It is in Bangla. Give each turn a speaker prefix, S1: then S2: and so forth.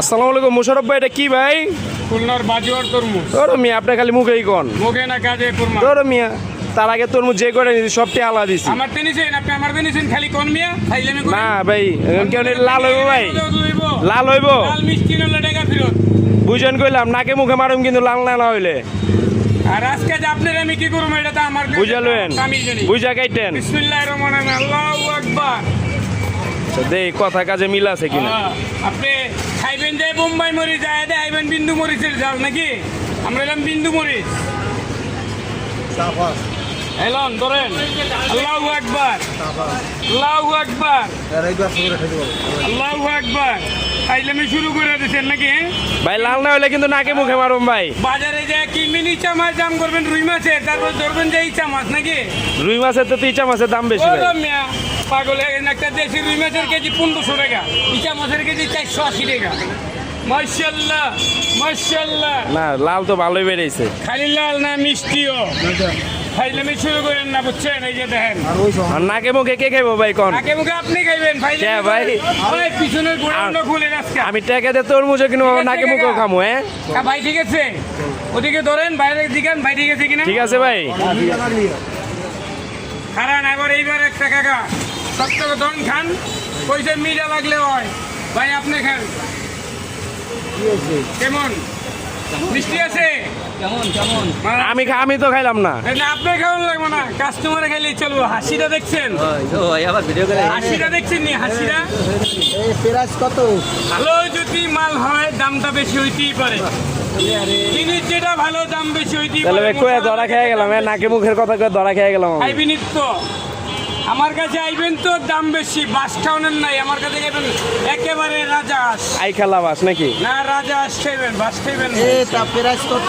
S1: আসসালামু আলাইকুম মোশাররফ ভাই, এটা কি ভাই?
S2: খুলনার বাজুয়ার তরমুজ।
S1: ধরো মিয়া, আপনি খালি মুখেই কন।
S2: মুখে না কাজে কুরমা।
S1: ধরো মিয়া, তার আগে তরমুজ যে করে নিছি সবটি আলাদা দিছি।
S2: আমার টেনিছেন আপনি আমার টেনিছেন খালি কোন মিয়া খাইলে আমি
S1: না ভাই, কেন লাল হইব ভাই? লাল হইব?
S2: লাল মিষ্টি নলে টাকা ফেরত।
S1: বুঝেন কইলাম নাকে মুখে মারুম কিন্তু লাল না হইলে।
S2: আর আজকে যে আপনার আমি কি করব এটা তো আমার
S1: বুঝালেন?
S2: আমি জানি।
S1: বুঝা কাইটেন।
S2: বিসমিল্লাহির রহমানির রহিম। আল্লাহু আকবার।
S1: দেই কথা কাজে মিল আছে কিনা।
S2: আপনি খাইবেন যে বোম্বাই মরিচ যায় দে আইবেন বিন্দু মরিচের জাল নাকি? আমরা এলাম বিন্দু মরিচ।
S3: সাবাস
S2: এলন ধরেন। আল্লাহু আকবার। আল্লাহু আকবার।
S3: এইবার শুরু করে দেব
S2: আল্লাহু আকবার। খাইলামি শুরু করে দিয়েছেন নাকি?
S1: ভাই লাল না হইলে কিন্তু নাকে মুখে মারুম ভাই।
S2: বাজারে যে কিনবেন ইচ্ছা মাছ দাম করবেন রুই মাছের, তারপর ধরবেন যে ইচ্ছা মাছ নাকি?
S1: রুই মাছের তো ইচা মাছের দাম বেশি ভাই।
S2: ওরে মিয়া পাগল হয়ে গেছেন। একটা দেশি রুই মাছের কেজি 1500 টাকা, ইচ্ছা মাছের কেজি 480 টাকা। মাশাআল্লাহ মাশাআল্লাহ।
S1: না লাল তো ভালোই বেড়েছে।
S2: খালি লাল না মিষ্টিও। খাইলামি শুরু করেন না বুঝছেন? এই যে দেখেন
S3: আর ওই সব
S1: আর নাকে মুখে কে খাইবো ভাই কোন?
S2: আগে মুখে আপনি খাইবেন ভাই।
S1: কে ভাই?
S2: ওই পিছনের গোড়াগুলো খুলে আজকে।
S1: আমি টাকা দিয়ে তরমুজও কিনবো, নাকে মুখেও খামো। হ্যাঁ
S2: ভাই ঠিক আছে, ওদিকে ধরেন বাইরে দিকেন। ভাই ঠিক আছে কিনা?
S1: ঠিক আছে ভাই।
S2: খারান এবার এইবার একটা কাকা সত্য ধন খান, পয়সা মিজা লাগলে হয়। ভাই আপনি খান। কেমন মিষ্টি আছে?
S1: আমি তো খাইলাম না।
S2: না আপনার কেমন লাগবে না, কাস্টমারে খাইলে চলবো। হাসিটা দেখছেন? হাসিটা দেখছেন নি? হাসিটা
S3: এই প্রাইস কত?
S2: ভালো যদি মাল হয় দামটা বেশি হইতেই পারে। জিনিস যেটা ভালো দাম বেশি হইতেই
S1: তাহলে
S2: পারে।
S1: ভাই কয়ে ধরা খেয়ে গেলাম, নাকে মুখের কথা কয়ে ধরা খেয়ে গেলাম আমি।
S2: খাইবেন তো আমার কাছে আইবেন তো দাম বেশি, বাস খাওয়ানোর নাই। আমার কাছে খাইবেন একেবারে রাজা হাঁস।
S1: আই খেলা বাস নাকি?
S2: না রাজা হাঁস খাইবেন, বাস খাইবেন না।
S3: এই তা প্রাইস কত?